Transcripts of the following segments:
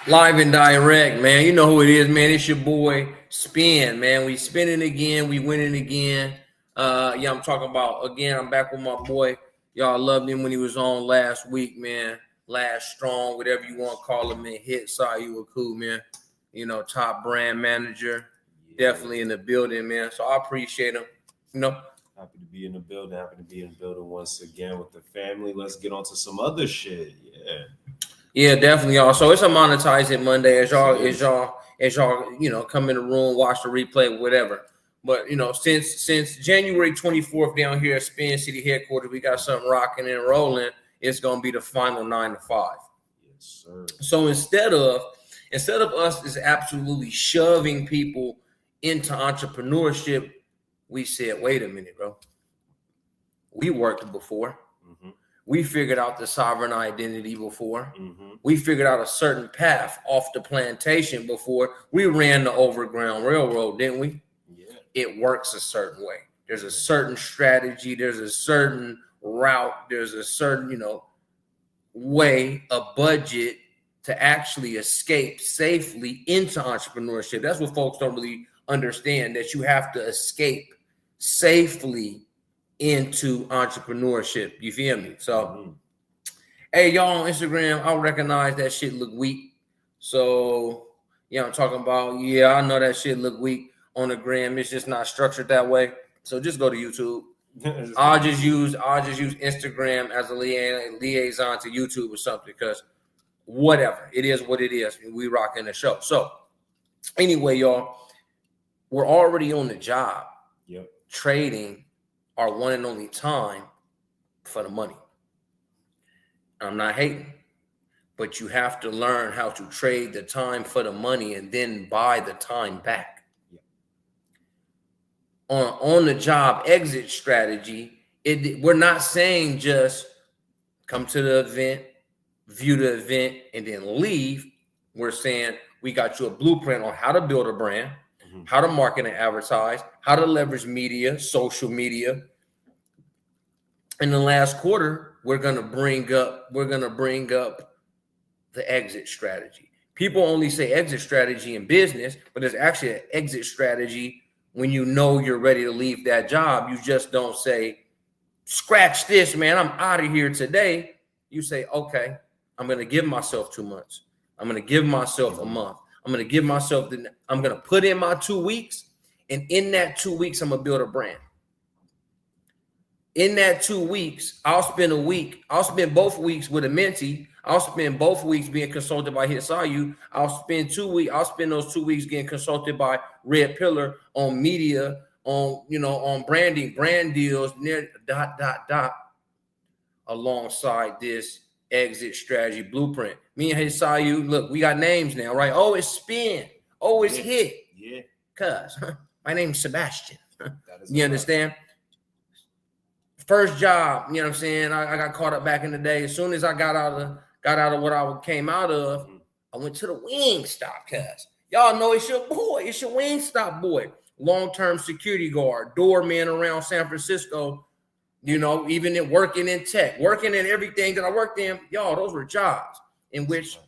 Live and direct, man. You know who it is, man. It's your boy Spin, man. We spinning again, we winning again. Yeah, I'm talking about again. I'm back with my boy. Y'all loved him when he was on last week, man. Last strong, whatever you want to call him, man. Hitsuyu were cool, man. You know, top brand manager, Yeah, definitely in the building, man. So I appreciate him. You know, happy to be in the building. Happy to be in the building once again with the family. Let's get on to some other shit. Yeah. yeah, definitely, y'all. So it's a Monetize It Monday as Yes, it y'all, is. come in the room, watch the replay, whatever. But since January 24th down here at Spin City headquarters, we got something rocking and rolling. It's gonna be the final 9 to 5. Yes, sir. So instead of us is absolutely shoving people into entrepreneurship, we said, wait a minute, bro. We worked before. Mm-hmm. We figured out the sovereign identity before. Mm-hmm. We figured out a certain path off the plantation before. We ran the overground railroad, didn't we? Yeah. It works a certain way. There's a certain strategy. There's a certain route. There's a certain, way, a budget to actually escape safely into entrepreneurship. That's what folks don't really understand, that you have to escape safely into entrepreneurship. You feel me? So, hey, y'all on Instagram, I recognize that shit look weak. So, I'm talking about, I know that shit look weak on the gram. It's just not structured that way. So just go to YouTube. I'll just use Instagram as a liaison to YouTube or something, because whatever. It is what it is. We rocking the show. So anyway, y'all, we're already on the job. Yep. Trading our one and only time for the money. I'm not hating, but you have to learn how to trade the time for the money and then buy the time back. Yep. On the job exit strategy, we're not saying just come to the event, view the event, and then leave. We're saying we got you a blueprint on how to build a brand, how to market and advertise, how to leverage media, social media. In the last quarter, we're gonna bring up the exit strategy. People only say exit strategy in business, but there's actually an exit strategy when you know you're ready to leave that job. You just don't say, scratch this, man, I'm out of here today. You say, okay, I'm going to give myself 2 months. I'm going to give myself a month. I'm going to put in my 2 weeks. And in that 2 weeks, I'm going to build a brand. In that 2 weeks, I'll spend both weeks with a mentee. I'll spend both weeks being consulted by Hitsuyu. I'll spend those 2 weeks getting consulted by Red Pillar on media, on branding, brand deals, alongside this exit strategy blueprint. Me and Hitsuyu, look, we got names now, right? Oh, it's Spin. Oh, it's Hit. Yeah. Cuz my name's Sebastian. You understand? First job, you know what I'm saying? I got caught up back in the day. As soon as I got out of what I came out of, I went to the Wingstop, cuz. Y'all know it's your boy. It's your Wingstop boy. Long-term security guard, doorman around San Francisco, even working in tech, working in everything that I worked in. Y'all, those were jobs in which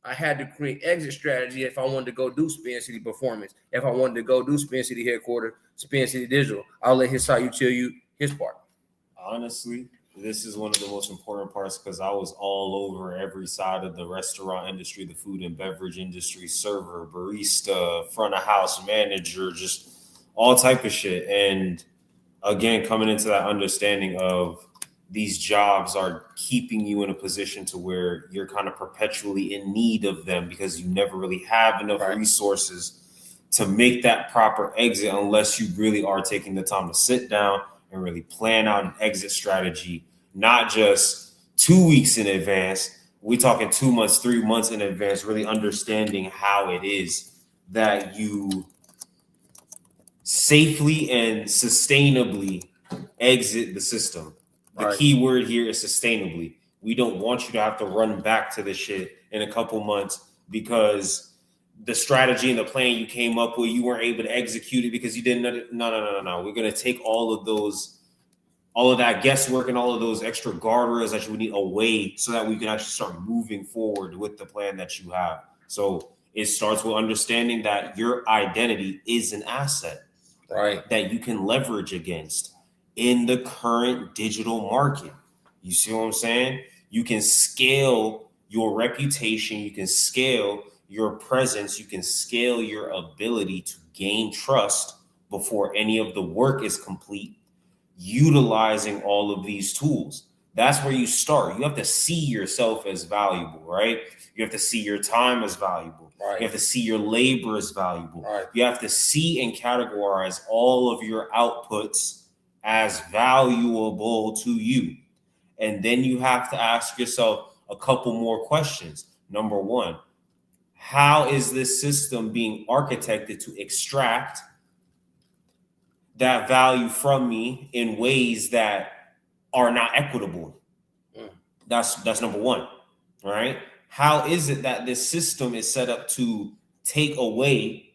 I had to create exit strategy if I wanted to go do Spin City Performance, if I wanted to go do Spin City Headquarters, Spin City Digital. I'll let Hitsuyu tell you his part. Honestly, this is one of the most important parts because I was all over every side of the restaurant industry, the food and beverage industry, server, barista, front of house manager, just all type of shit. And again, coming into that understanding of these jobs are keeping you in a position to where you're kind of perpetually in need of them because you never really have enough resources to make that proper exit unless you really are taking the time to sit down and really plan out an exit strategy, not just 2 weeks in advance. We're talking 2 months, 3 months in advance, really understanding how it is that you safely and sustainably exit the system. The key word here is sustainably. We don't want you to have to run back to this shit in a couple months because the strategy and the plan you came up with, you weren't able to execute it because you didn't know. No. We're going to take all of that guesswork and all of those extra guardrails that you would need away so that we can actually start moving forward with the plan that you have. So it starts with understanding that your identity is an asset, right, that you can leverage against in the current digital market. You see what I'm saying? You can scale your reputation, you can scale your presence, you can scale your ability to gain trust before any of the work is complete, utilizing all of these tools. That's where you start. You have to see yourself as valuable, right? You have to see your time as valuable. right. You have to see your labor as valuable. Right. You have to see and categorize all of your outputs as valuable to you. And then you have to ask yourself a couple more questions. Number one, how is this system being architected to extract that value from me in ways that are not equitable? That's number one, right? How is it that this system is set up to take away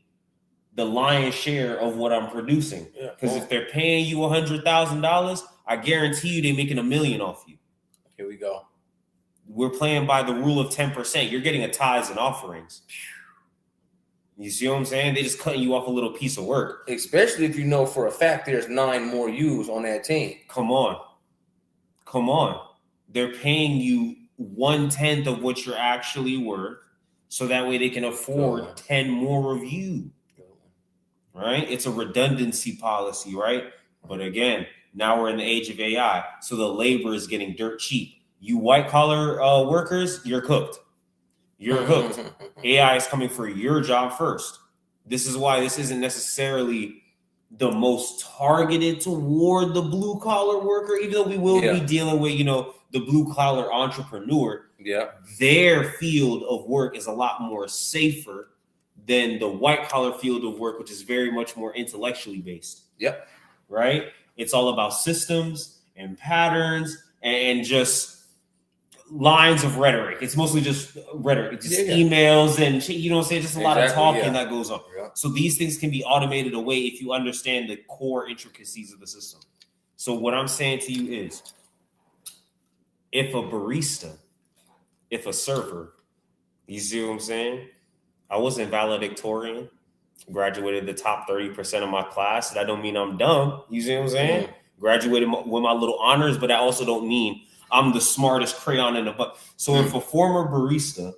the lion's share of what I'm producing? Because if they're paying you $100,000, I guarantee you they're making $1 million off you. Here we go. We're playing by the rule of 10%. You're getting a tithes and offerings. You see what I'm saying? They're just cutting you off a little piece of work. Especially if you know for a fact there's 9 more yous on that team. Come on. They're paying you 1/10 of what you're actually worth, so that way they can afford 10 more of you. Right? It's a redundancy policy, right? But again, now we're in the age of AI, so the labor is getting dirt cheap. You white collar workers, you're cooked. You're hooked. AI is coming for your job first. This is why this isn't necessarily the most targeted toward the blue collar worker, even though we will be dealing with, the blue collar entrepreneur. Yeah. Their field of work is a lot more safer than the white collar field of work, which is very much more intellectually based. Yep. Right? It's all about systems and patterns and just lines of rhetoric. It's mostly just rhetoric. It's just emails and just a lot of talking that goes on. Yeah. So these things can be automated away if you understand the core intricacies of the system. So what I'm saying to you is, if a barista, if a server, you see what I'm saying? I wasn't valedictorian, graduated the top 30% of my class. That don't mean I'm dumb. You see what I'm saying? Mm-hmm. Graduated with my little honors, but that also don't mean I'm the smartest crayon in the book. So if a former barista,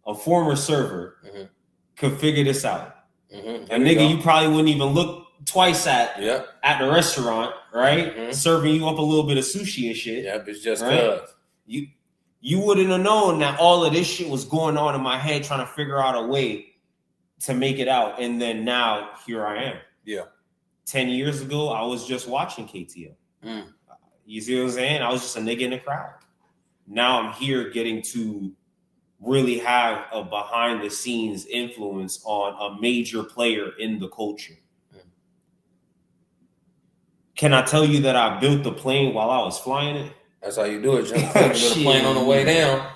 a former server could figure this out, a nigga you probably wouldn't even look twice at the restaurant, right? Serving you up a little bit of sushi and shit. Yeah, it's just right? You wouldn't have known that all of this shit was going on in my head, trying to figure out a way to make it out. And then now here I am. Yeah. 10 years ago, I was just watching KTL. You see what I'm saying? I was just a nigga in the crowd. Now I'm here getting to really have a behind the scenes influence on a major player in the culture. Can I tell you that I built the plane while I was flying it? That's how you do it, Jim. Build the plane on the way down.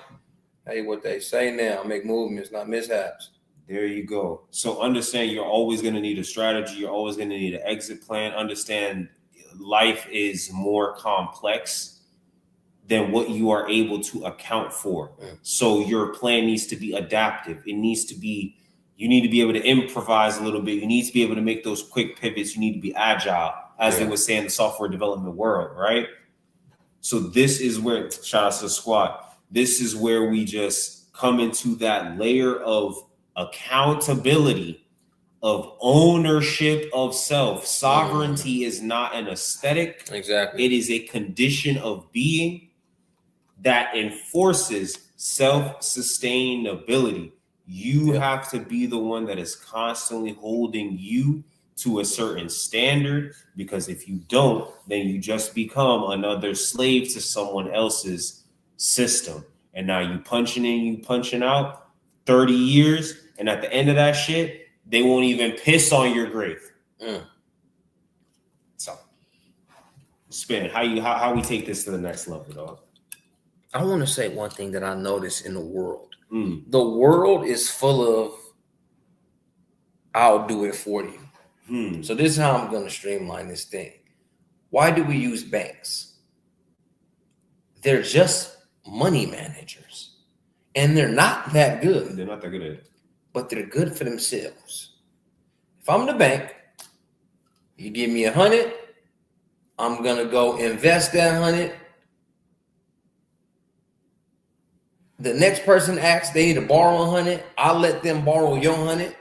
Hey, what they say now, make movements, not mishaps. There you go. So understand you're always going to need a strategy. You're always going to need an exit plan. Understand life is more complex than what you are able to account for. So your plan needs to be adaptive. You need to be able to improvise a little bit. You need to be able to make those quick pivots. You need to be agile, as they would say in the software development world, right? So this is where, shout out to the squad, this is where we just come into that layer of accountability, of ownership of self. Sovereignty is not an aesthetic. Exactly. It is a condition of being that enforces self-sustainability. You have to be the one that is constantly holding you to a certain standard, because if you don't, then you just become another slave to someone else's system. And now you punching in, you punching out 30 years. And at the end of that shit, they won't even piss on your grave. So, Spin, how we take this to the next level, dog? I want to say one thing that I noticed in the world. The world is full of, I'll do it for you. So this is how I'm going to streamline this thing. Why do we use banks? They're just money managers. And they're not that good. They're not that good at it. But they're good for themselves. If I'm the bank, you give me 100, I'm gonna go invest that 100. The next person asks they need to borrow 100, I'll let them borrow your 100.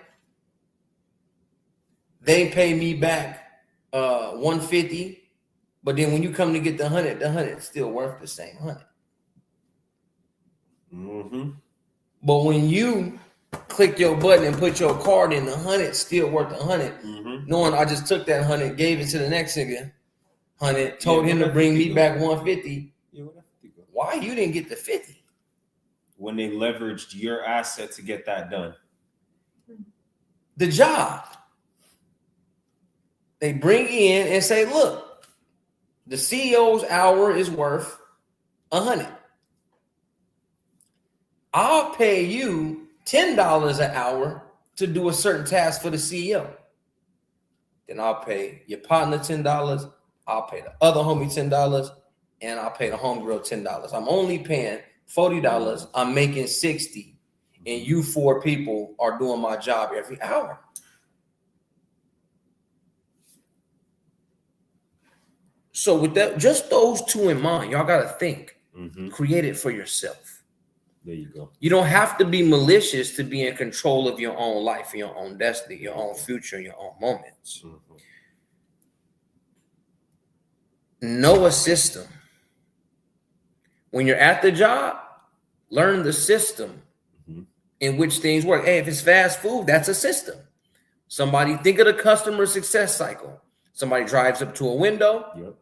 They pay me back 150, but then when you come to get the 100 is still worth the same 100. Mm-hmm. But when you click your button and put your card in, the 100 still worth 100. Mm-hmm. Knowing I just took that 100, gave it to the next nigga, 100, told him to bring me back 150. Yeah, where that 50 go? Why you didn't get the 50? When they leveraged your asset to get that done. The job. They bring you in and say, look, the CEO's hour is worth 100. I'll pay you $10 an hour to do a certain task for the CEO. Then I'll pay your partner $10. I'll pay the other homie $10, and I'll pay the homegirl $10. I'm only paying $40. I'm making $60, and you 4 people are doing my job every hour. So with that, just those 2 in mind, y'all got to think. Mm-hmm. Create it for yourself. There you go. You don't have to be malicious to be in control of your own life, your own destiny, your own future, your own moments. Mm-hmm. Know a system. When you're at the job, learn the system in which things work. Hey, if it's fast food, that's a system. Somebody think of the customer success cycle. Somebody drives up to a window. Yep.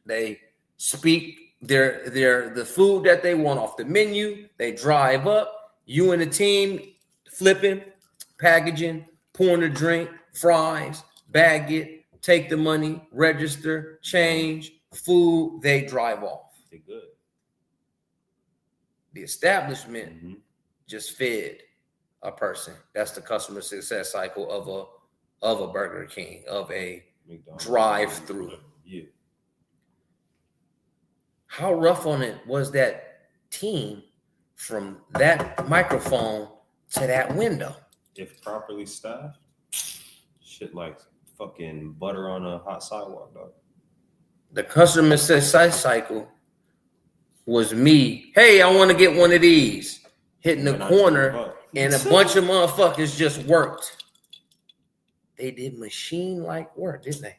They speak the food that they want off the menu. They drive up. You and the team flipping, packaging, pouring a drink, fries, bag it, take the money, register, change, food. They drive off. They're good. The establishment just fed a person. That's the customer success cycle of a Burger King, of a McDonald's drive-through. Yeah. How rough on it was that team from that microphone to that window? If properly staffed, shit like fucking butter on a hot sidewalk, dog. The customer success cycle was me. Hey, I want to get one of these. Hitting the corner, and a bunch of motherfuckers just worked. They did machine-like work, didn't they?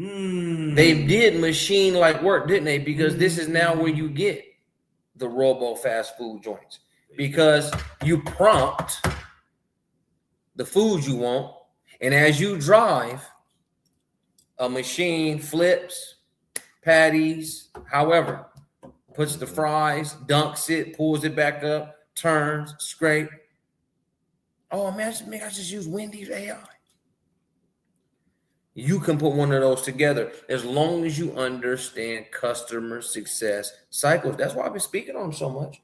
They did machine-like work, didn't they? Because this is now where you get the robo fast food joints. Because you prompt the food you want, and as you drive, a machine flips, patties, however, puts the fries, dunks it, pulls it back up, turns, scrape. Oh, man, I just use Wendy's AI. You can put one of those together as long as you understand customer success cycles. That's why I've been speaking on them so much.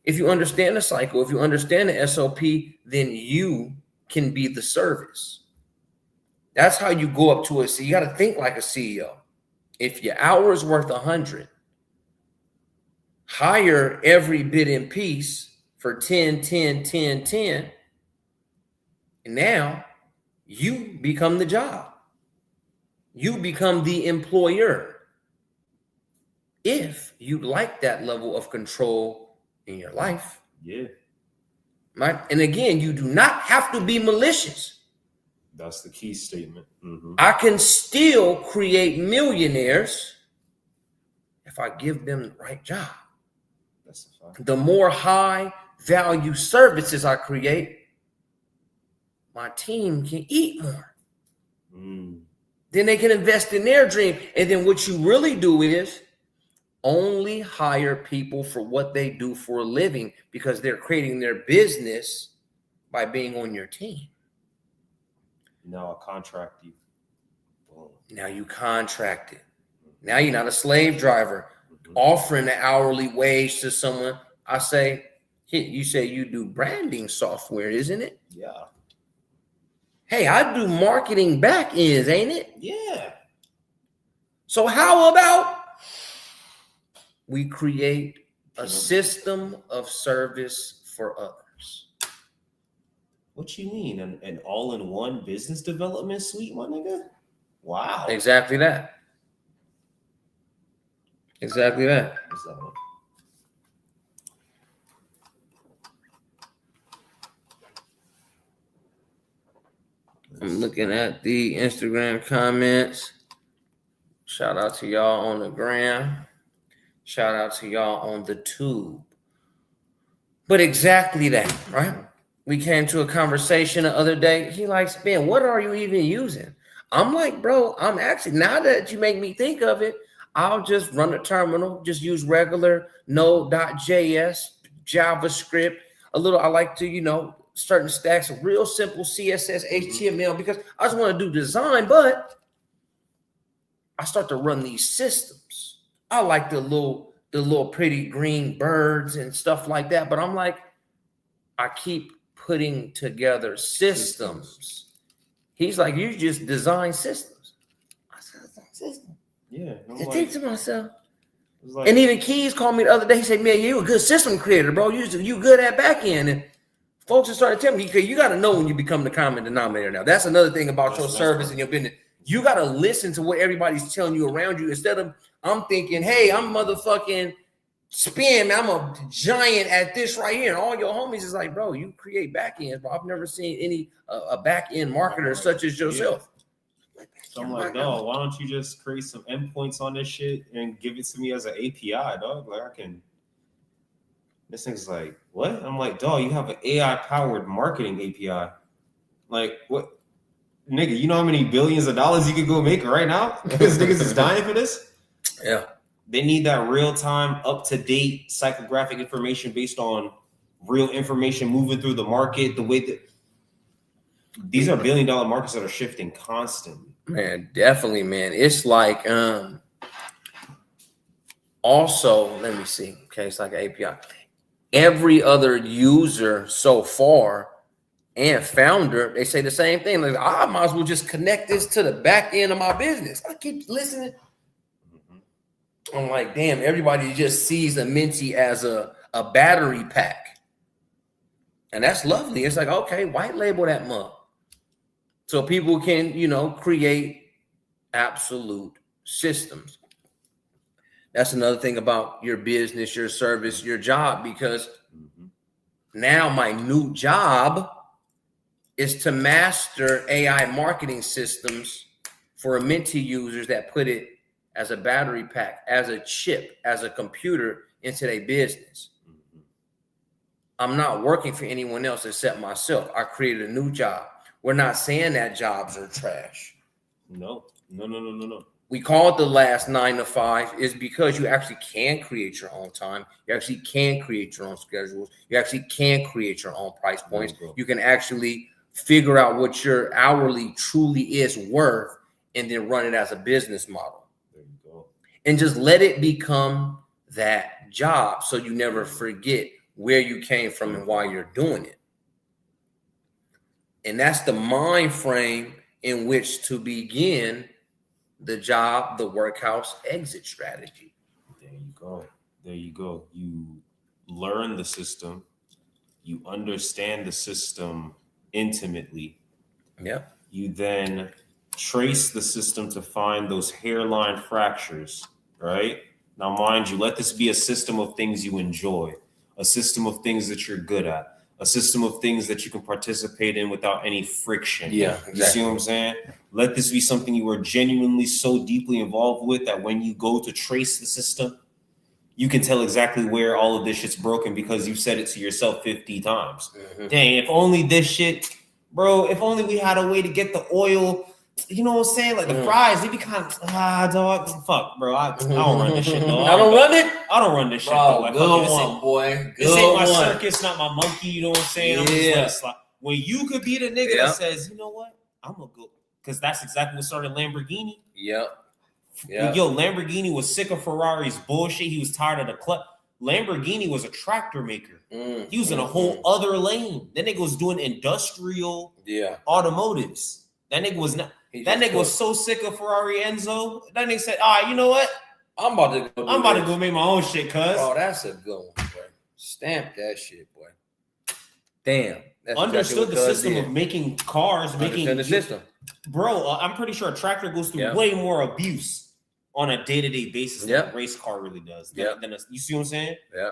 If you understand the cycle, if you understand the SOP, then you can be the service. That's how you go up to it. So you got to think like a CEO. If your hour is worth 100, hire every bit in piece for 10, 10, 10, 10. And now you become the job. You become the employer. If you like that level of control in your life. Yeah. Right? And again, you do not have to be malicious. That's the key statement. I can still create millionaires if I give them the right job. That's the fact. The more high value services I create, my team can eat more. Then they can invest in their dream. And then what you really do is only hire people for what they do for a living, because they're creating their business by being on your team. Now I contract you. Boom. Now you contract it. Now you're not a slave driver offering an hourly wage to someone. I say, you say you do branding software, isn't it? Yeah. Hey, I do marketing back ends, ain't it? Yeah. So how about we create A system of service for others. What you mean? An all-in-one business development suite, my nigga? Wow. Exactly that. Exactly that. What's that one? I'm looking at the Instagram comments. Shout out to y'all on the gram. Shout out to y'all on the tube. But exactly that, right? We came to a conversation the other day. He likes, Ben, what are you even using? I'm like, bro, I'm actually, now that you make me think of it, I'll just run a terminal, just use regular Node.js, JavaScript, a little, I like to, certain stacks of real simple CSS, HTML, because I just want to do design, but I start to run these systems. I like the little pretty green birds and stuff like that, but I'm like, I keep putting together systems. He's like, you just design systems. I said, systems. Yeah. I think to myself. Like, and even Keys called me the other day. He said, man, you a good system creator, bro. You good at back end. And folks have started telling me, you got to know when you become the common denominator now. That's another thing about your service and your business. You got to listen to what everybody's telling you around you instead of, I'm thinking, hey, I'm motherfucking spin, man, I'm a giant at this right here. And all your homies is like, bro, you create back ends, bro. I've never seen any a back end marketer such as yourself. Yeah. So I'm like, dog, why don't you just create some endpoints on this shit and give it to me as an API, dog? Like I can. This thing's like, what? I'm like, dog, you have an AI powered marketing API. Like, what? Nigga, you know how many billions of dollars you could go make right now? Because niggas is dying for this. Yeah. They need that real-time, up-to-date psychographic information based on real information moving through the market, the way that these are billion-dollar markets that are shifting constantly. Man, definitely, man. It's like, also, let me see. Okay, it's like an API. Every other user so far and founder, they say the same thing. Like, I might as well just connect this to the back end of my business. I keep listening. I'm like, damn, everybody just sees a Minty as a battery pack. And that's lovely. It's like, okay, white label that mug. So people can, create absolute systems. That's another thing about your business, your service, your job, because now my new job is to master AI marketing systems for Minty users that put it as a battery pack, as a chip, as a computer into their business. I'm not working for anyone else except myself. I created a new job. We're not saying that jobs are trash. No. We call it the last 9 to 5 is because you actually can create your own time. You actually can create your own schedules. You actually can create your own price points. You can actually figure out what your hourly truly is worth and then run it as a business model. There you go. And just let it become that job so you never forget where you came from and why you're doing it. And that's the mind frame in which to begin the job, the workhouse exit strategy. There you go. You learn the system. You understand the system intimately. Yeah. You then trace the system to find those hairline fractures, right? Now, mind you, let this be a system of things you enjoy, a system of things that you're good at, a system of things that you can participate in without any friction. Yeah, exactly. You see what I'm saying? Let this be something you are genuinely so deeply involved with that when you go to trace the system, you can tell exactly where all of this shit's broken because you've said it to yourself 50 times. Dang, if only this shit, bro, if only we had a way to get the oil, you know what I'm saying? Like the fries, they be kind of, dog, fuck, bro. I don't run this shit, dog. I don't run it? I don't run this shit, bro, though. Like, good one, boy. This ain't my circus, not my monkey, you know what I'm saying? I'm Yeah. just like, when you could be the nigga that says, you know what? I'm gonna go. Because that's exactly what started Lamborghini. Yep. Yo, Lamborghini was sick of Ferrari's bullshit. He was tired of the club. Lamborghini was a tractor maker. He was in a whole other lane. That nigga was doing industrial automotives. That nigga was not. That nigga was so sick of Ferrari Enzo. That nigga said, all right, you know what? I'm about to go. I'm about to go make my own shit, cuz. Oh, that's a good one, boy. Stamp that shit, boy. Damn. That's Understood the system of making cars, making the system. Bro, I'm pretty sure a tractor goes through way more abuse on a day-to-day basis than a race car really does. You see what I'm saying? Yeah.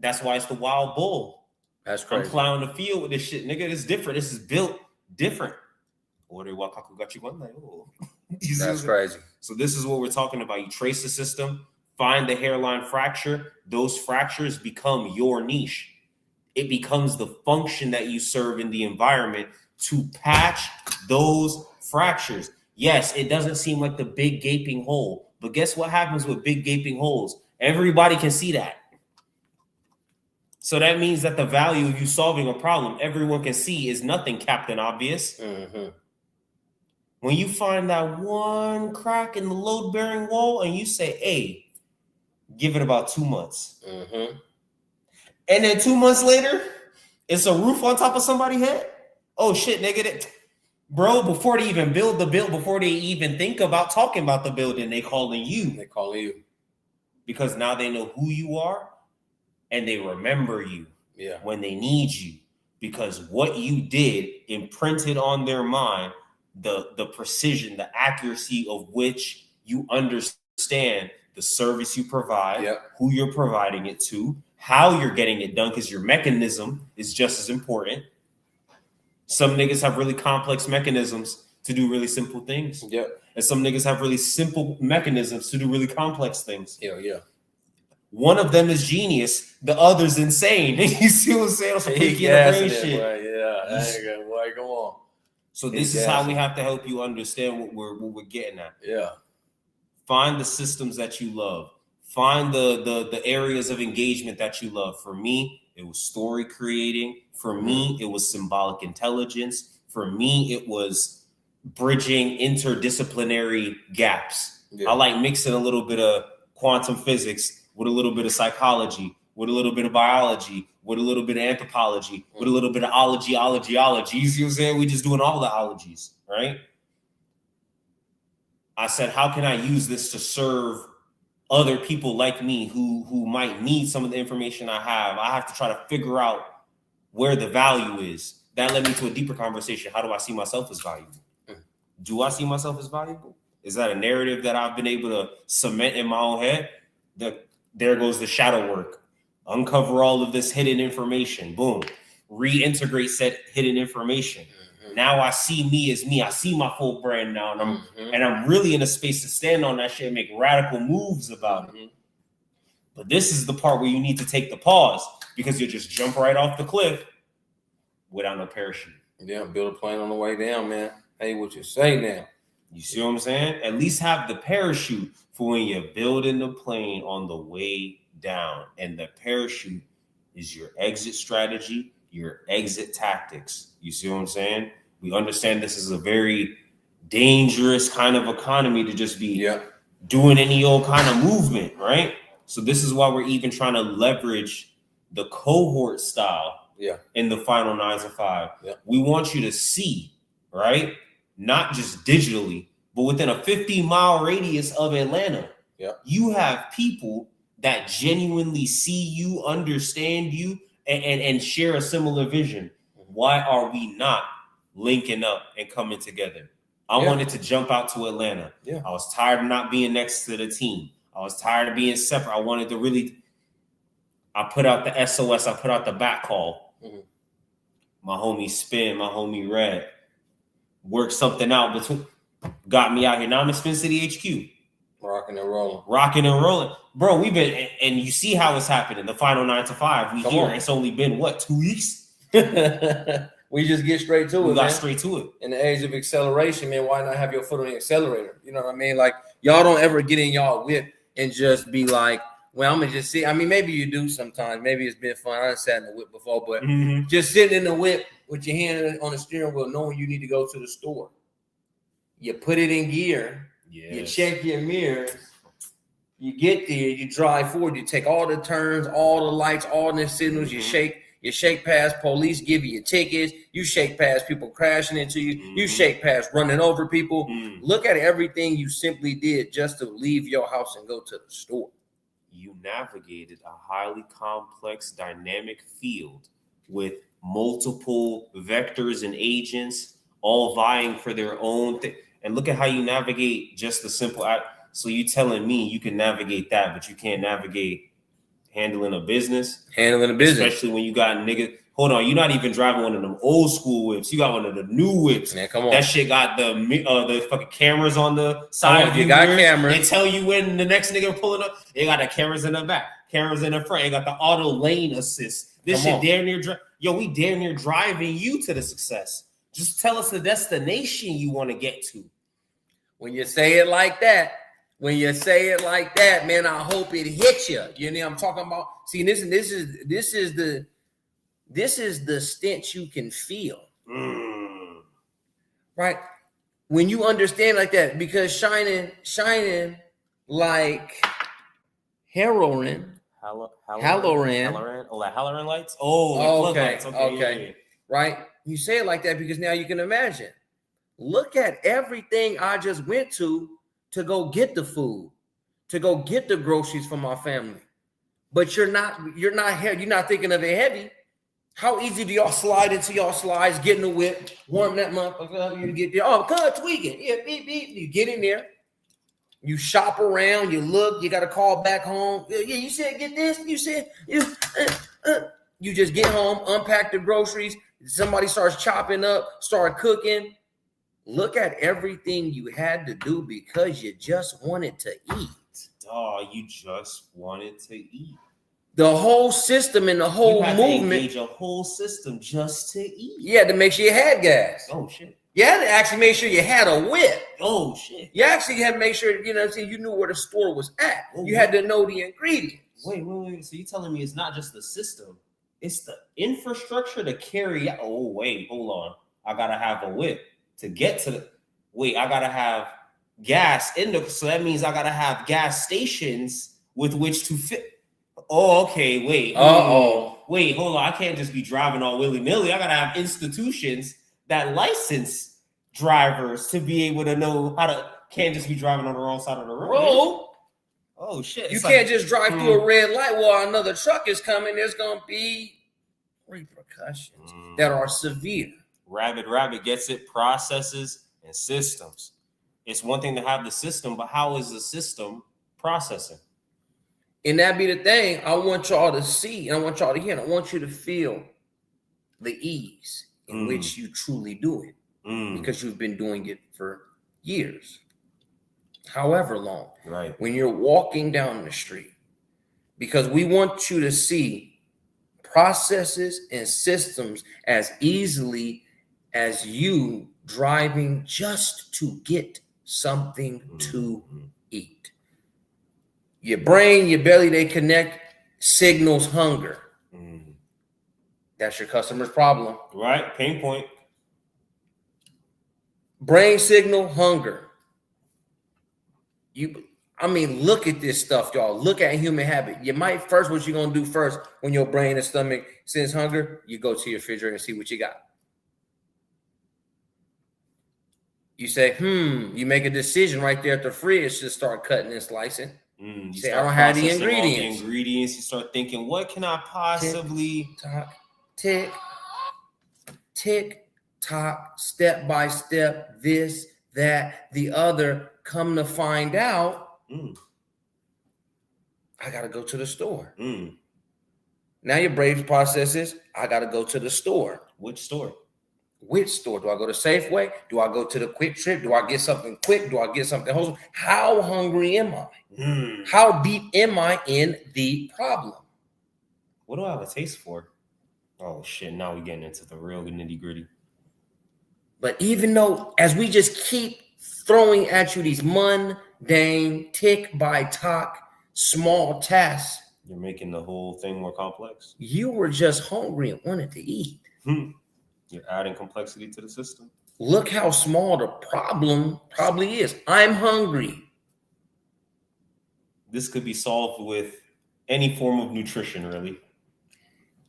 That's why it's the wild bull. That's crazy. I'm plowing the field with this shit, nigga. It's different. This is built different. That's crazy. So this is what we're talking about. You trace the system, find the hairline fracture. Those fractures become your niche. It becomes the function that you serve in the environment to patch those fractures. Yes, it doesn't seem like the big gaping hole, but guess what happens with big gaping holes? Everybody can see that. So that means that the value of you solving a problem, everyone can see, is nothing, Captain Obvious. Mm-hmm. When you find that one crack in the load-bearing wall and you say, hey, give it about 2 months. Mm-hmm. And then 2 months later, it's a roof on top of somebody's head. Oh, shit, nigga. Bro, before they even build the build, before they even think about talking about the building, they calling you. They calling you. Because now they know who you are and they remember you when they need you. Because what you did imprinted on their mind the precision, the accuracy of which you understand the service you provide, who you're providing it to, how you're getting it done, because your mechanism is just as important. Some niggas have really complex mechanisms to do really simple things. And some niggas have really simple mechanisms to do really complex things. One of them is genius, the other's insane. You see what I'm saying? Some freaky brain shit. Boy, come on. So this is how we have to help you understand what we're getting at. Find the systems that you love. Find the areas of engagement that you love. For me, it was story creating. For me, it was symbolic intelligence. For me, it was bridging interdisciplinary gaps. I like mixing a little bit of quantum physics with a little bit of psychology, with a little bit of biology, with a little bit of anthropology, with a little bit of ology. You see what I'm saying? We just doing all the ologies, right? I said, how can I use this to serve other people like me who might need some of the information I have? I have to try to figure out where the value is. That led me to a deeper conversation. How do I see myself as valuable? Do I see myself as valuable? Is that a narrative that I've been able to cement in my own head? There goes the shadow work. Uncover all of this hidden information. Boom. Reintegrate said hidden information. Now I see me as me. I see my full brand now. And I'm really in a space to stand on that shit and make radical moves about it. But this is the part where you need to take the pause, because you'll just jump right off the cliff without no parachute. Build a plane on the way down, man. Hey, what you say now? You see what I'm saying? At least have the parachute for when you're building the plane on the way down. And the parachute is your exit strategy, your exit tactics. You see what I'm saying? We understand this is a very dangerous kind of economy to just be doing any old kind of movement, right? So this is why we're even trying to leverage the cohort style in the final 9 to 5. We want you to see, right? Not just digitally, but within a 50-mile radius of Atlanta. You have people that genuinely see you, understand you, and share a similar vision. Why are we not linking up and coming together? I wanted to jump out to Atlanta. I was tired of not being next to the team. I was tired of being separate. I wanted to really, I put out the SOS. I put out the back call. My homie Spin, my homie Red, worked something out between, got me out here. Now I'm in Spin City HQ. Rocking and rolling. Bro, we've been, and you see how it's happening. The final 9 to 5, we here. It's only been, 2 weeks? We just get straight to it. We got straight to it. In the age of acceleration, man, why not have your foot on the accelerator? You know what I mean? Like, y'all don't ever get in y'all whip and just be like, well, I'm going to just see. I mean, maybe you do sometimes. Maybe it's been fun. I done sat in the whip before, but just sitting in the whip with your hand on the steering wheel, knowing you need to go to the store. You put it in gear. You check your mirrors. You get there. You drive forward. You take all the turns, all the lights, all the signals. You shake You shake past police give you tickets. You shake past people crashing into you. You shake past running over people. Look at everything you simply did just to leave your house and go to the store. You navigated a highly complex dynamic field with multiple vectors and agents all vying for their own thing. And look at how you navigate just the simple act. So you telling me you can navigate that, but you can't navigate handling a business? Handling a business. Especially when you got niggas. Hold on, you're not even driving one of them old school whips. You got one of the new whips. Man, come on. That shit got the fucking cameras on the side of you got cameras. They tell you when the next nigga pulling up. They got the cameras in the back, cameras in the front. They got the auto lane assist. This shit damn near we damn near driving you to the success. Just tell us the destination you want to get to. When you say it like that, man, I hope it hits you. You know what I'm talking about? See, this is the stench you can feel. Right? When you understand like that, because shining like heroin. Halloran. Oh, like Halloran lights? Oh, okay. Lights. Okay. Yeah. Right? You say it like that because now you can imagine. Look at everything I just went to go get the food, to go get the groceries for my family. But you're not thinking of it heavy. How easy do y'all slide into y'all slides, get in the whip, warm that motherfucker up, you get there. Oh, good, tweaking. Yeah, beep, beep. You get in there. You shop around, you look, you got to call back home. Yeah, you said get this. You said you just get home, unpack the groceries. Somebody starts chopping up, start cooking. Look at everything you had to do because you just wanted to eat. Oh, you just wanted to eat. The whole system and the whole movement. To engage a whole system just to eat. Yeah, to make sure you had gas. Oh shit. You had to actually make sure you had a whip. Oh shit. You actually had to make sure, you knew where the store was at. You had to know the ingredients. Wait. So you're telling me it's not just the system, it's the infrastructure to carry out. Oh, wait, hold on. I gotta have a whip to get to the. Wait, I gotta have gas in the. So that means I gotta have gas stations with which to fit. Oh, okay. Wait. Wait, hold on. I can't just be driving all willy-nilly. I gotta have institutions that license drivers to be able to know how to. Can't just be driving on the wrong side of the road. Oh shit! You can't just drive through a red light while another truck is coming. There's gonna be repercussions that are severe. Rabbit gets it. Processes and systems. It's one thing to have the system, but how is the system processing? And that be the thing I want y'all to see, and I want y'all to hear, and I want you to feel the ease in which you truly do it because you've been doing it for years, however long. Right. When you're walking down the street, because we want you to see processes and systems as easily as you driving just to get something to eat. Your brain, your belly, they connect, signals hunger. That's your customer's problem. Right, pain point. Brain signal, hunger. Look at this stuff, y'all. Look at human habit. What you're going to do first when your brain and stomach sends hunger, you go to your refrigerator and see what you got. You say, you make a decision right there at the fridge to start cutting and slicing. You say, I don't have the ingredients. You start thinking, what can I possibly... Tick, tock, step by step, this, that, the other. Come to find out, I got to go to the store. Now your brain processes, I got to go to the store. Which store? Which store? Do I go to Safeway? Do I go to the Quick Trip? Do I get something quick? Do I get something wholesome? How hungry am I? How deep am I in the problem? What do I have a taste for? Oh, shit. Now we're getting into the real nitty gritty. But even though, as we just keep throwing at you these mundane, tick by tock, small tasks, you're making the whole thing more complex. You were just hungry and wanted to eat. You're adding complexity to the system. Look how small the problem probably is. I'm hungry. This could be solved with any form of nutrition, really.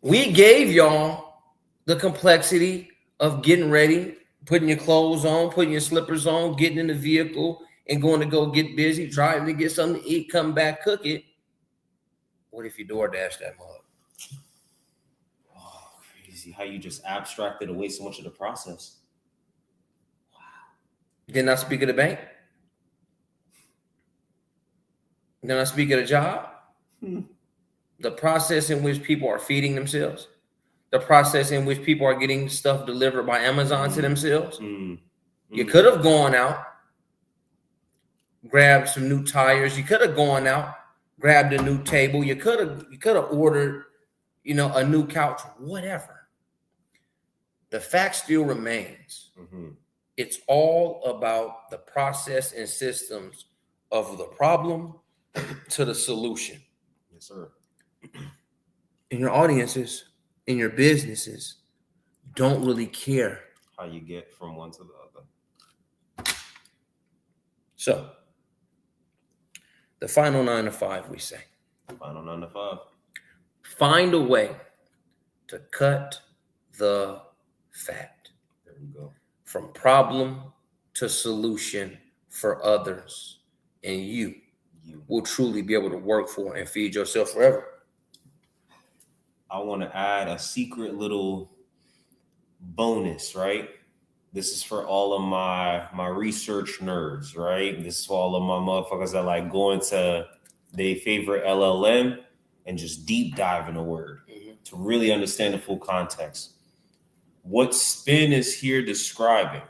We gave y'all the complexity of getting ready, putting your clothes on, putting your slippers on, getting in the vehicle, and going to go get busy, driving to get something to eat, come back, cook it. What if you DoorDash that mug? Oh, crazy how you just abstracted away so much of the process. Didn't I speak of the bank? Didn't I speak of the job? The process in which people are feeding themselves, the process in which people are getting stuff delivered by Amazon to themselves. You could have gone out, grabbed some new tires. You could have gone out, grabbed a new table. You could have ordered, a new couch, whatever. The fact still remains. It's all about the process and systems of the problem to the solution. Yes, sir. And your audiences, in your businesses, don't really care how you get from one to the other. So, the final 9 to 5, we say. Final 9 to 5. Find a way to cut the fat. There we go. From problem to solution for others. And you will truly be able to work for and feed yourself forever. I want to add a secret little bonus, right? This is for all of my research nerds, right? This is for all of my motherfuckers that like going to their favorite LLM and just deep dive in a word to really understand the full context. What Spin is here describing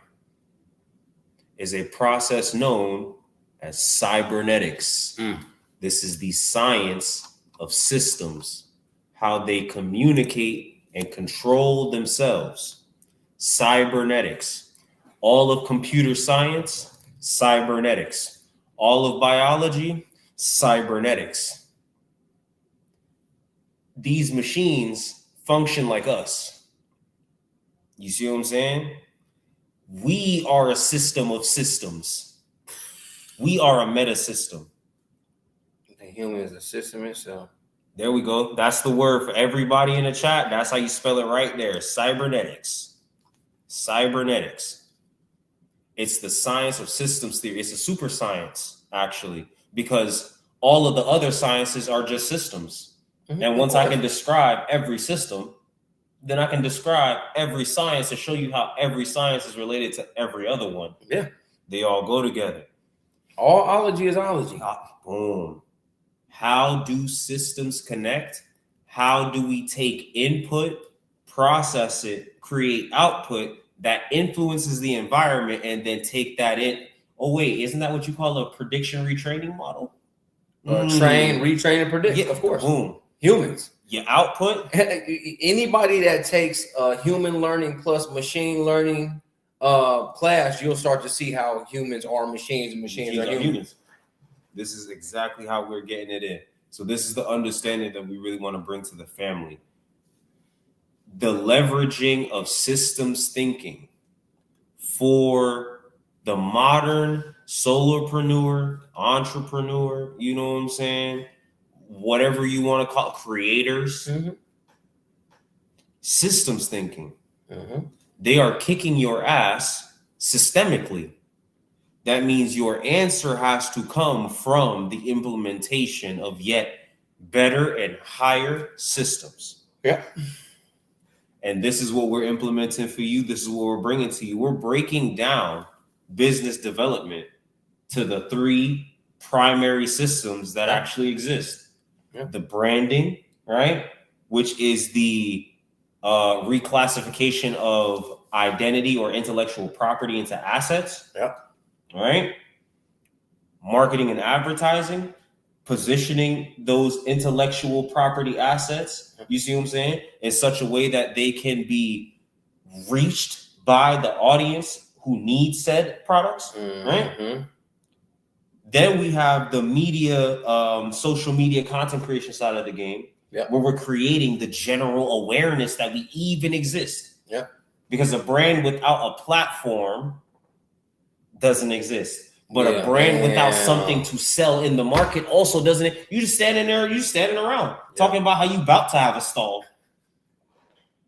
is a process known as cybernetics. This is the science of systems, how they communicate and control themselves. Cybernetics. All of computer science, cybernetics. All of biology, cybernetics. These machines function like us. You see what I'm saying? We are a system of systems. We are a meta system. The human is a system itself. There we go. That's the word for everybody in the chat. That's how you spell it right there. Cybernetics. Cybernetics. It's the science of systems theory. It's a super science, actually, because all of the other sciences are just systems. And once I can describe every system, then I can describe every science and show you how every science is related to every other one. Yeah. They all go together. All ology is ology. Boom. How do systems connect? How do we take input, process it, create output that influences the environment, and then take that in? Oh, wait, isn't that what you call a prediction retraining model? Train, retrain, and predict. Yeah, of course. Boom. Humans. Your output. Anybody that takes human learning plus machine learning class, you'll start to see how humans are machines and machines are humans. This is exactly how we're getting it in. So this is the understanding that we really want to bring to the family. The leveraging of systems thinking for the modern solopreneur, entrepreneur, you know what I'm saying? Whatever you want to call it, creators. Systems thinking. They are kicking your ass systemically. That means your answer has to come from the implementation of yet better and higher systems. Yeah. And this is what we're implementing for you. This is what we're bringing to you. We're breaking down business development to the 3 primary systems that actually exist. Yeah. The branding, right? Which is the reclassification of identity or intellectual property into assets. Yeah. All right. Marketing and advertising, positioning those intellectual property assets, you see what I'm saying, in such a way that they can be reached by the audience who needs said products, right? Then we have the media, social media content creation side of the game, where we're creating the general awareness that we even exist. Yeah. Because a brand without a platform doesn't exist. But a brand without something to sell in the market also doesn't. You just standing there, you standing around talking about how you about to have a stall.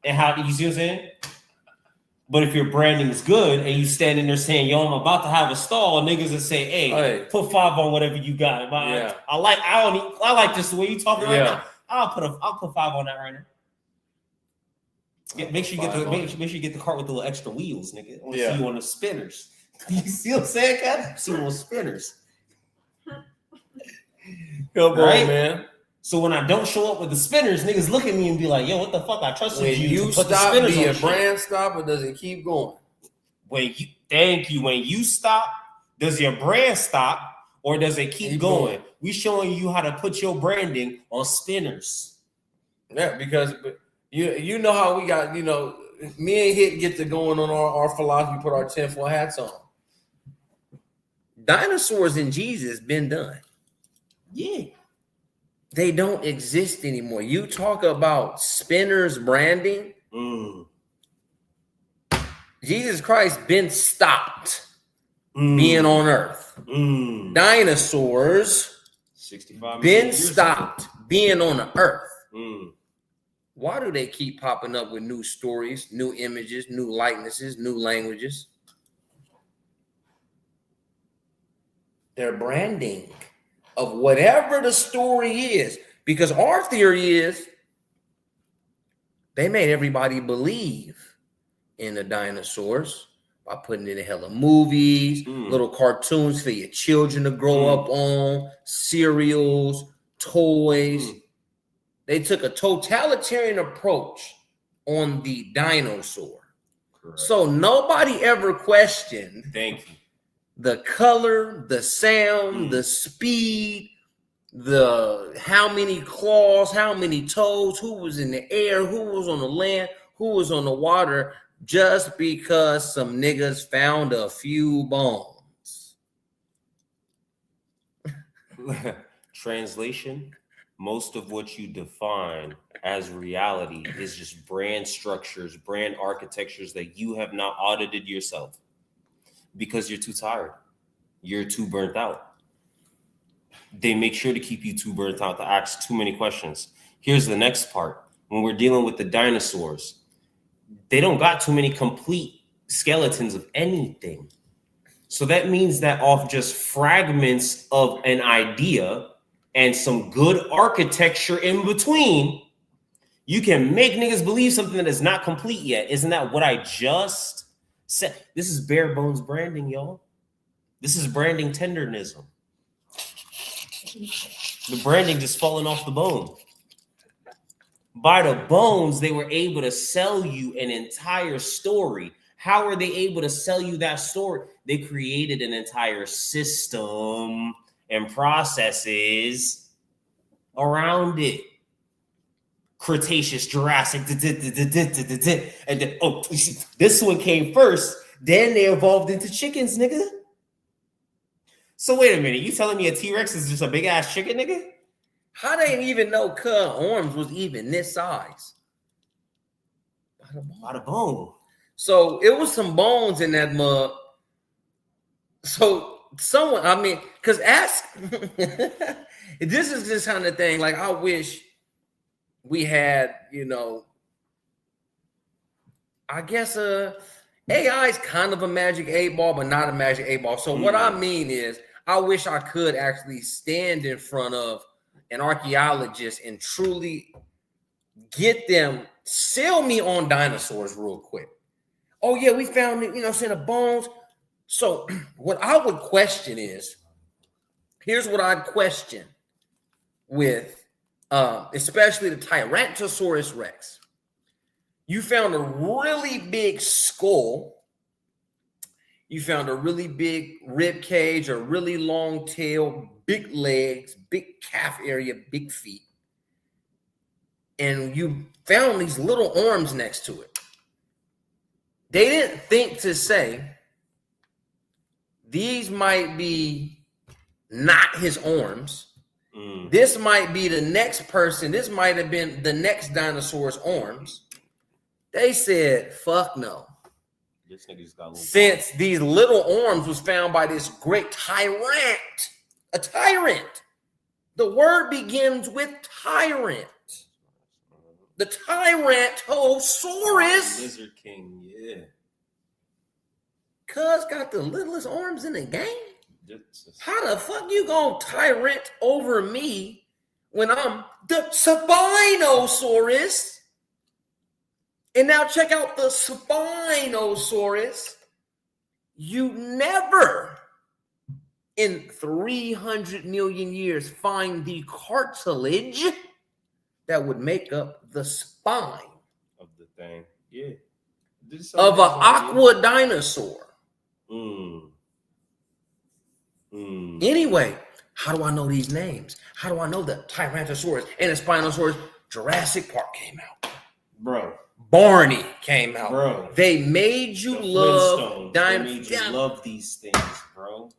And how you see what I'm saying? But if your branding is good and you standing there saying, "Yo, I'm about to have a stall," niggas will say, "Hey, put 5 on whatever you got." Yeah. I like this the way you talking right now. I'll put 5 on that right now. Make sure you get the cart with the little extra wheels, nigga. I want to see you on the spinners. You see what I'm saying, Cat? See you on spinners. Come on, man. So when I don't show up with the spinners, niggas look at me and be like, "Yo, what the fuck? I trusted you to put the stop, spinners be on a brand stop, or does it keep going? When you stop, does your brand stop or does it keep going? We showing you how to put your branding on spinners. Yeah, because you know how we got, me and Hit get to going on our philosophy, put our tinfoil hats on. Dinosaurs and Jesus been done. Yeah. They don't exist anymore. You talk about spinners branding. Jesus Christ been stopped being on earth. Dinosaurs 65 been stopped being on the earth. Why do they keep popping up with new stories, new images, new likenesses, new languages? Their branding of whatever the story is. Because our theory is they made everybody believe in the dinosaurs by putting it in hella movies, little cartoons for your children to grow up on, cereals, toys. They took a totalitarian approach on the dinosaur. Correct. So nobody ever questioned the color, the sound, the speed, the how many claws, how many toes, who was in the air, who was on the land, who was on the water, just because some niggas found a few bones. Translation: most of what you define as reality is just brand structures, brand architectures that you have not audited yourself because you're too tired. You're too burnt out. They make sure to keep you too burnt out to ask too many questions. Here's the next part. When we're dealing with the dinosaurs, they don't got too many complete skeletons of anything. So that means that off just fragments of an idea and some good architecture in between, you can make niggas believe something that is not complete yet. Isn't that what I just said? This is bare bones branding, y'all. This is branding tendernism. The branding just falling off the bone. By the bones, they were able to sell you an entire story. How are they able to sell you that story? They created an entire system and processes around it. Cretaceous, Jurassic, and then, this one came first. Then they evolved into chickens, nigga. So wait a minute, you telling me a T-Rex is just a big ass chicken, nigga? How they didn't even know cub arms was even this size? By the bone. So it was some bones in that mug. So someone, because ask, this is this kind of thing. Like, I wish we had, I guess AI is kind of a magic 8-ball, but not a magic 8-ball. So what I mean is, I wish I could actually stand in front of an archaeologist and truly get them sell me on dinosaurs real quick. Oh yeah, we found it, the bones. So what I would question is, here's what I'd question with especially the Tyrannosaurus Rex. You found a really big skull. You found a really big rib cage, a really long tail, big legs, big calf area, big feet. And you found these little arms next to it. They didn't think to say, these might be not his arms. This might be the next person. This might have been the next dinosaur's arms. They said, fuck no. This nigga's got Since these little arms was found by this great tyrant, a tyrant. The word begins with tyrant. The Tyrantosaurus. Lizard King, yeah. Cuz got the littlest arms in the game. Just- How the fuck you gonna tyrant over me when I'm the Spinosaurus? And now check out the Spinosaurus. You never in 300 million years find the cartilage that would make up the spine of the thing. Yeah. of an aqua dinosaur. Anyway, how do I know these names? How do I know the Tyrantosaurus and the Spinosaurus? Jurassic Park came out. Bro. Barney came out. Bro. They made you love dinosaurs. They made you love these things, bro.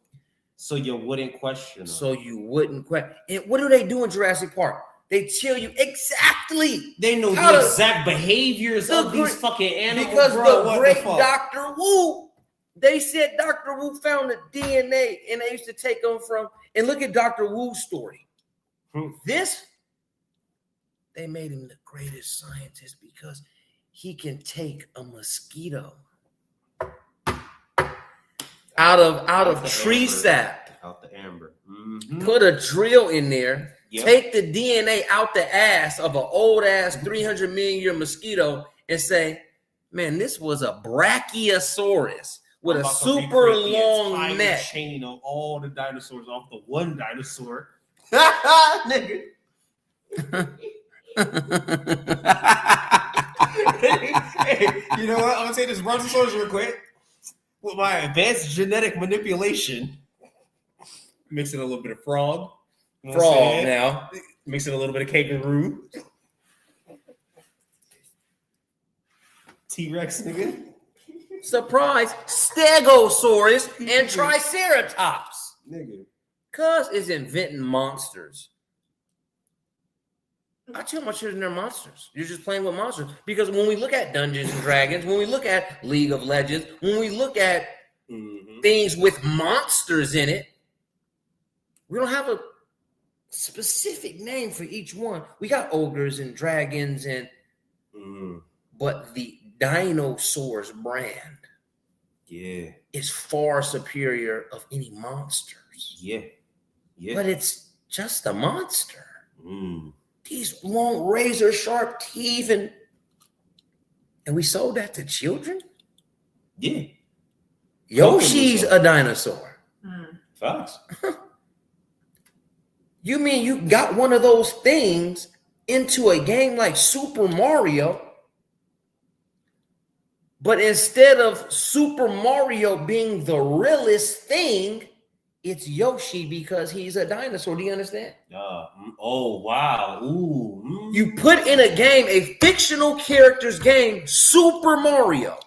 So you wouldn't question them. So you wouldn't question. And what do they do in Jurassic Park? They tell you exactly. They know the exact behaviors of these fucking animals. Because the great Dr. Wu, they said Dr. Wu found the DNA and they used to take them from, and look at Dr. Wu's story. This, they made him the greatest scientist because he can take a mosquito out of tree sap, out the amber, put a drill in there, take the DNA out the ass of an old ass 300 million year mosquito and say, man, this was a Brachiosaurus with a super long neck. Chain of all the dinosaurs off the one dinosaur. Nigga. Hey, you know what? I'm gonna say this Brontosaurus real quick. With my advanced genetic manipulation, mixing a little bit of frog. You know frog now. Mixing a little bit of kangaroo. T-Rex, nigga. Surprise, Stegosaurus and Triceratops. Nigga. Cuz is inventing monsters. I tell my children they're monsters. You're just playing with monsters. Because when we look at Dungeons and Dragons, when we look at League of Legends, when we look at things with monsters in it, we don't have a specific name for each one. We got ogres and dragons and but the dinosaurs brand is far superior of any monsters. But it's just a monster. These long razor sharp teeth and we sold that to children? Yoshi's a dinosaur. Facts. You mean you got one of those things into a game like Super Mario, but instead of Super Mario being the realest thing, it's Yoshi because he's a dinosaur. Do you understand? Oh, wow. Ooh. You put in a game, a fictional character's game, Super Mario.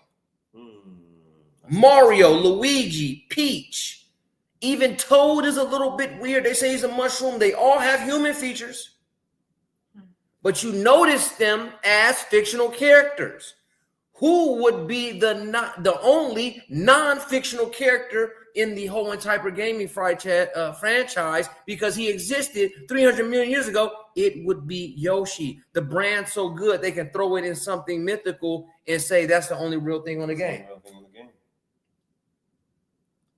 Mario, Luigi, Peach. Even Toad is a little bit weird. They say he's a mushroom. They all have human features. But you notice them as fictional characters. Who would be the only non-fictional character in the whole entire gaming franchise because he existed 300 million years ago? It would be Yoshi. The brand's so good they can throw it in something mythical and say that's the only real thing on the game.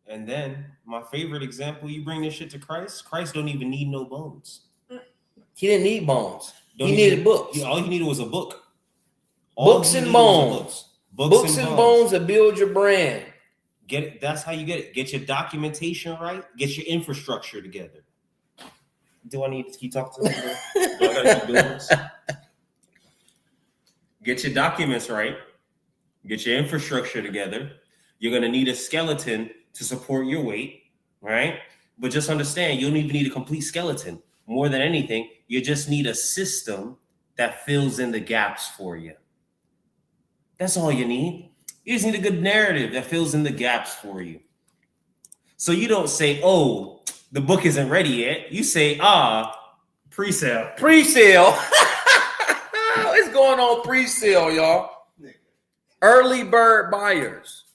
And then my favorite example, you bring this shit to Christ. Christ don't even need no bones. He didn't need bones. He needed books. All he needed was a book. Books and bones. Books and bones to build your brand. Get it. That's how you get it. Get your documentation right. Get your infrastructure together. Do I need to keep talking to them? Do I gotta keep doing this? Get your documents right. Get your infrastructure together. You're gonna need a skeleton to support your weight, right? But just understand, you don't even need a complete skeleton. More than anything, you just need a system that fills in the gaps for you. That's all you need. You just need a good narrative that fills in the gaps for you. So you don't say, oh, the book isn't ready yet. You say, pre-sale. Pre-sale. It's going on pre-sale, y'all. Early bird buyers.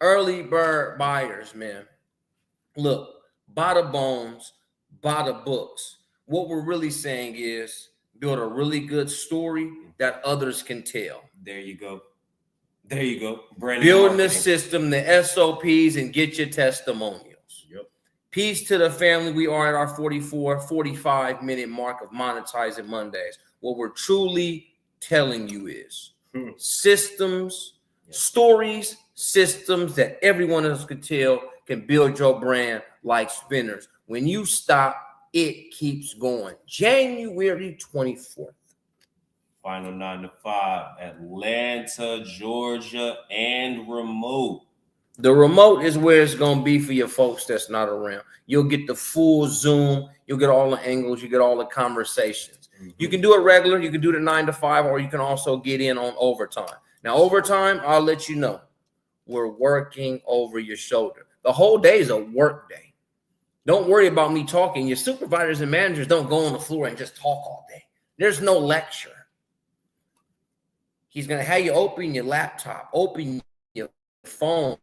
Early bird buyers, man. Look, buy the bones, buy the books. What we're really saying is build a really good story that others can tell. There you go. There you go. Branding, building the marketing. system, the SOPs, and get your testimonials. Yep. Peace to the family. We are at our 45-minute mark of Monetize IT Mondays. What we're truly telling you is systems, stories, systems that everyone else could tell can build your brand like spinners. When you stop, it keeps going. January 24th. Final 9 to 5, Atlanta, Georgia, and remote. The remote is where it's going to be for your folks that's not around. You'll get the full Zoom. You'll get all the angles. You get all the conversations. Mm-hmm. You can do it regular. You can do the 9 to 5, or you can also get in on overtime. Now, overtime, I'll let you know. We're working over your shoulder. The whole day is a work day. Don't worry about me talking. Your supervisors and managers don't go on the floor and just talk all day. There's no lecture. He's going to have you open your laptop, open your phone,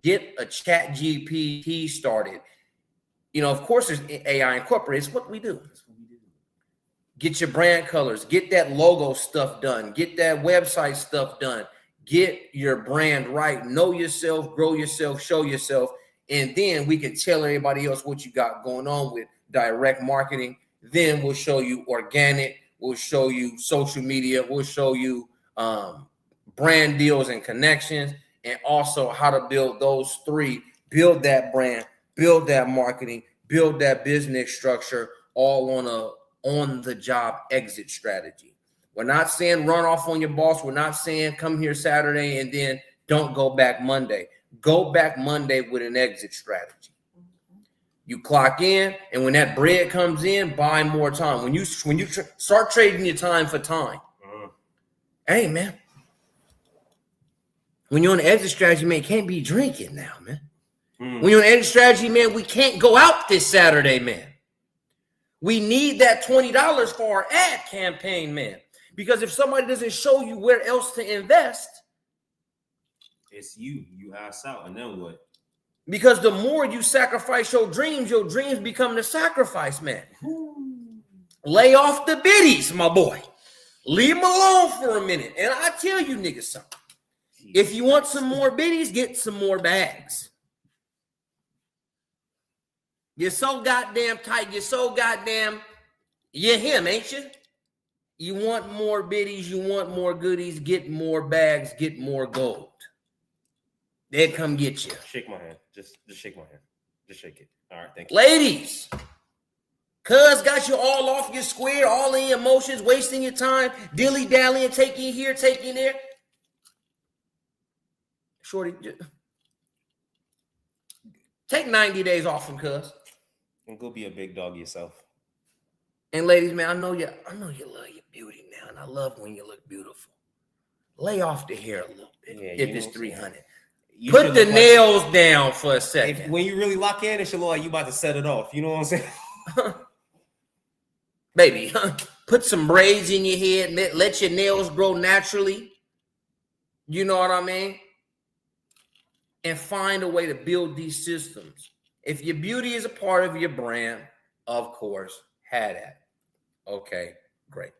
get a chat GPT started. You know, of course, there's AI incorporated. It's what we do. Get your brand colors, get that logo stuff done, get that website stuff done, get your brand right, know yourself, grow yourself, show yourself, and then we can tell everybody else what you got going on with direct marketing. Then we'll show you organic, we'll show you social media, we'll show you brand deals and connections, and also how to build those three, build that brand, build that marketing, build that business structure, all on a on-the-job exit strategy. We're not saying run off on your boss. We're not saying come here Saturday and then don't go back Monday. Go back Monday with an exit strategy. You clock in, and when that bread comes in, buy more time. When you start trading your time for time, hey, man, when you're on the exit strategy, man, you can't be drinking now, man. When you're on the exit strategy, man, we can't go out this Saturday, man. We need that $20 for our ad campaign, man. Because if somebody doesn't show you where else to invest, it's you ass out, and then what? Because the more you sacrifice your dreams become the sacrifice, man. Lay off the biddies, my boy. Leave them alone for a minute. And I tell you niggas something. If you want some more biddies, get some more bags. You're so goddamn tight. You're so goddamn, you're him, ain't you? You want more biddies. You want more goodies. Get more bags. Get more gold. They'll come get you. Shake my hand. Just shake my hand. Just shake it. All right, thank you. Ladies, cuz got you all off your square, all in your emotions, wasting your time, dilly-dallying, taking here, taking there. Shorty, take 90 days off from cuz. And go be a big dog yourself. And ladies, man, I know you love your beauty now, and I love when you look beautiful. Lay off the hair a little bit, if it's 300. Put the nails down for a second. When you really lock in, it should look like you about to set it off. You know what I'm saying? Baby, put some braids in your head. Let your nails grow naturally. You know what I mean? And find a way to build these systems. If your beauty is a part of your brand, of course, have that. Okay, great.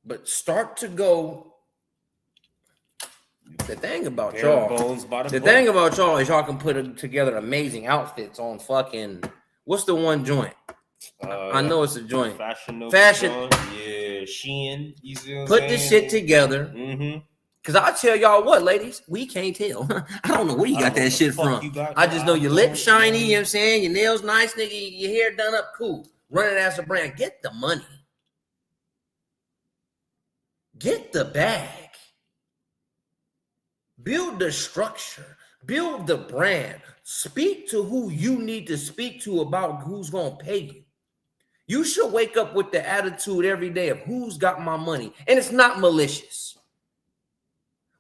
But start to go. The thing about y'all, is y'all can put together amazing outfits on fucking, what's the one joint? I know it's a joint. Fashion. Yeah, Shein. Put this shit together. Because I'll tell y'all what, ladies, we can't tell. I don't know where you got that shit from. I just know your lips shiny, you know what I'm saying? Your nails nice, nigga. Your hair done up, cool. Running as a brand. Get the money. Get the bag. Build the structure. Build the brand. Speak to who you need to speak to about who's going to pay you. You should wake up with the attitude every day of who's got my money. And it's not malicious.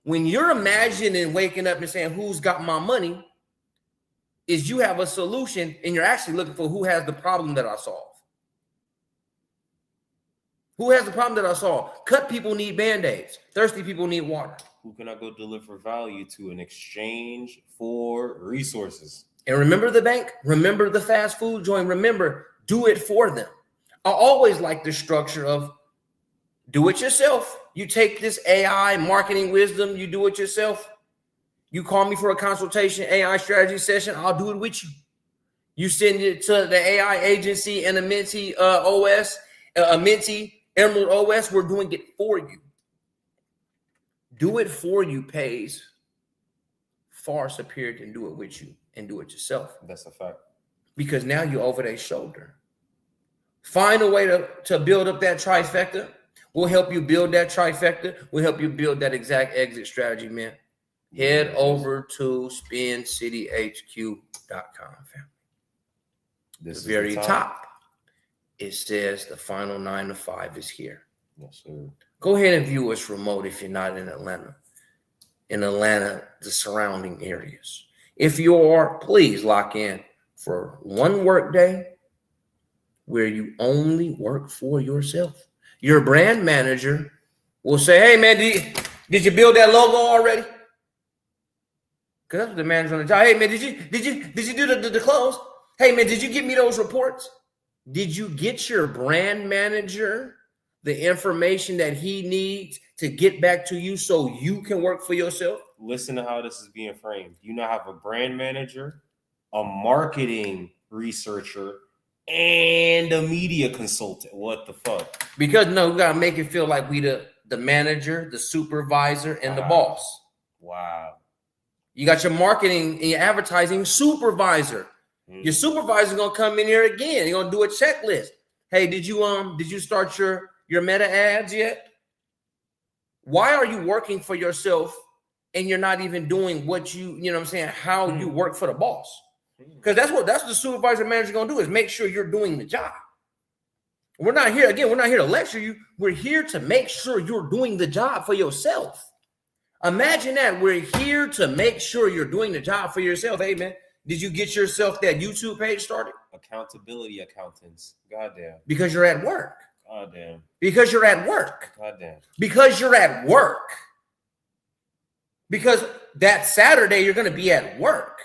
When you're imagining waking up and saying who's got my money, is you have a solution and you're actually looking for who has the problem that I solve. Who has the problem that I solve? Cut people need Band-Aids. Thirsty people need water. Who can I go deliver value to in exchange for resources? And remember the bank? Remember the fast food joint? Remember, do it for them. I always like the structure of do it yourself. You take this AI marketing wisdom, you do it yourself. You call me for a consultation, AI strategy session, I'll do it with you. You send it to the AI agency and a Menti OS, a Menti Emerald OS, we're doing it for you. Do it for you pays far superior than do it with you and do it yourself. That's a fact. Because now you're over their shoulder. Find a way to build up that trifecta. We'll help you build that trifecta. We'll help you build that exact exit strategy, man. Head over to SpinCityHQ.com, fam. This is the very the top, it says the final 9 to 5 is here. Yes, sir. Go ahead and view us remote if you're not in Atlanta. In Atlanta, the surrounding areas. If you are, please lock in for one work day where you only work for yourself. Your brand manager will say, hey, man, did you build that logo already? Because that's what the manager on the job. Hey, man, did you do the close? Hey, man, did you get me those reports? Did you get your brand manager the information that he needs to get back to you so you can work for yourself? Listen to how this is being framed. You now have a brand manager, a marketing researcher, and a media consultant. What the fuck? Because no, we gotta make it feel like we the manager, the supervisor, and the boss. Wow. You got your marketing and your advertising supervisor. Your supervisor gonna come in here again. You're gonna do a checklist. Hey, did you start your meta ads yet? Why are you working for yourself and you're not even doing what you know what I'm saying, how you work for the boss? Because that's what the supervisor manager gonna do, is make sure you're doing the job. We're not here to lecture you. We're here to make sure you're doing the job for yourself. Imagine that. We're here to make sure you're doing the job for yourself. Hey, man, did you get yourself that YouTube page started? Accountability accountants. Goddamn. Because you're at work. Goddamn. Because you're at work. Goddamn. Because you're at work. Because that Saturday you're going to be at work.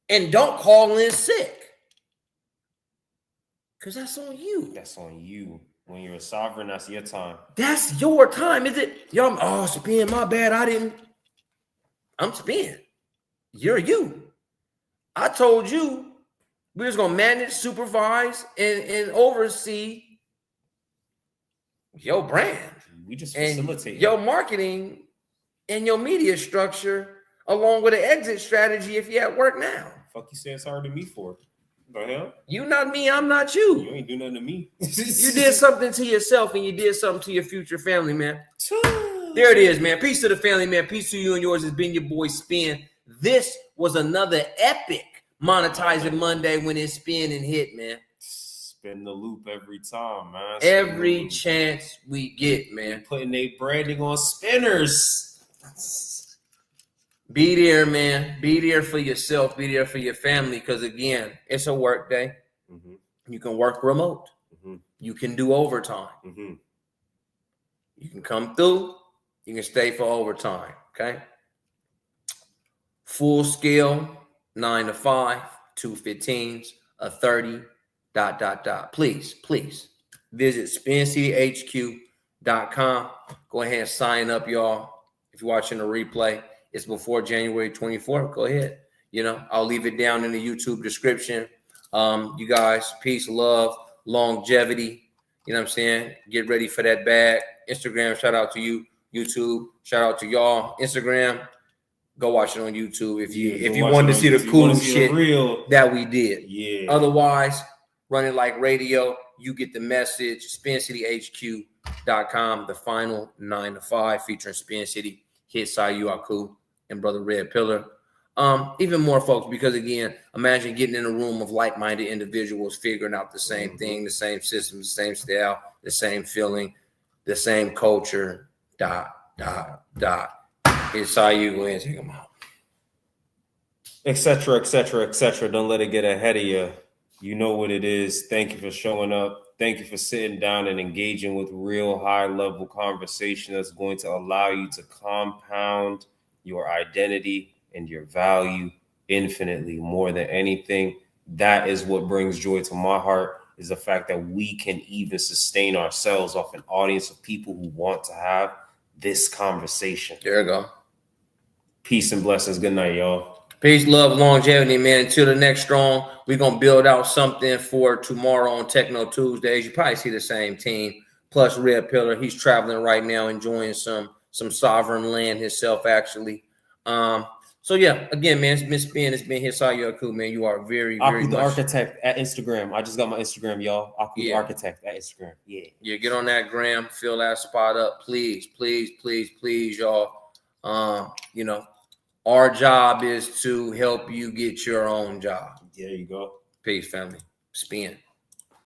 And don't call in sick. Because that's on you. That's on you. When you're a sovereign, that's your time. That's your time, is it? Yo, Spin, my bad. I'm Spin. You're you. I told you we're just going to manage, supervise, and oversee your brand. We just facilitate your marketing and your media structure, along with an exit strategy if you're at work now. Fuck you saying sorry to me for? The hell? You not me, I'm not you. You ain't do nothing to me. You did something to yourself and you did something to your future family, man. There it is, man. Peace to the family, man. Peace to you and yours. It's been your boy Spin. This was another epic Monetize IT Monday when it spin and hit, man. Spin the loop every time, man. Every chance we get, man. Putting their branding on spinners. Be there, man. Be there for yourself. Be there for your family. Because again, it's a work day. Mm-hmm. You can work remote. Mm-hmm. You can do overtime. Mm-hmm. You can come through. You can stay for overtime. Okay. Full scale, 9 to 5, 2 15s, a 30, ... Please visit SpinCityHQ.com. Go ahead and sign up, y'all. If you're watching the replay, it's before January 24th. Go ahead. I'll leave it down in the YouTube description. You guys, peace, love, longevity. You know what I'm saying? Get ready for that bag. Instagram, shout out to you. YouTube, shout out to y'all. Instagram, go watch it on YouTube if you wanted to see the cool shit that we did. Yeah. Otherwise, run it like radio. You get the message. SpinCityHQ.com. The final 9 to 5 featuring Spin City, Hitsuyu, and Brother Red Pillar. Even more folks, because again, imagine getting in a room of like-minded individuals figuring out the same thing, the same system, the same style, the same feeling, the same culture. ... Hitsuyu, go ahead and take them out. Etc. Don't let it get ahead of you. You know what it is. Thank you for showing up. Thank you for sitting down and engaging with real high-level conversation that's going to allow you to compound your identity and your value infinitely more than anything. That is what brings joy to my heart. is the fact that we can even sustain ourselves off an audience of people who want to have this conversation. There you go. Peace and blessings. Good night, y'all. Peace, love, longevity, man. Until the next strong, we're going to build out something for tomorrow on Techno Tuesdays. You probably see the same team, plus Red Pillar. He's traveling right now, enjoying some sovereign land himself, actually. So, yeah, again, man, it's been Hitsuyu, man. You are very, very Aku the much... Architect at Instagram. I just got my Instagram, y'all. Aku the Architect at Instagram. Yeah, get on that gram. Fill that spot up, please, please, please, please, y'all. You know, our job is to help you get your own job. There you go. Peace, family. Spin.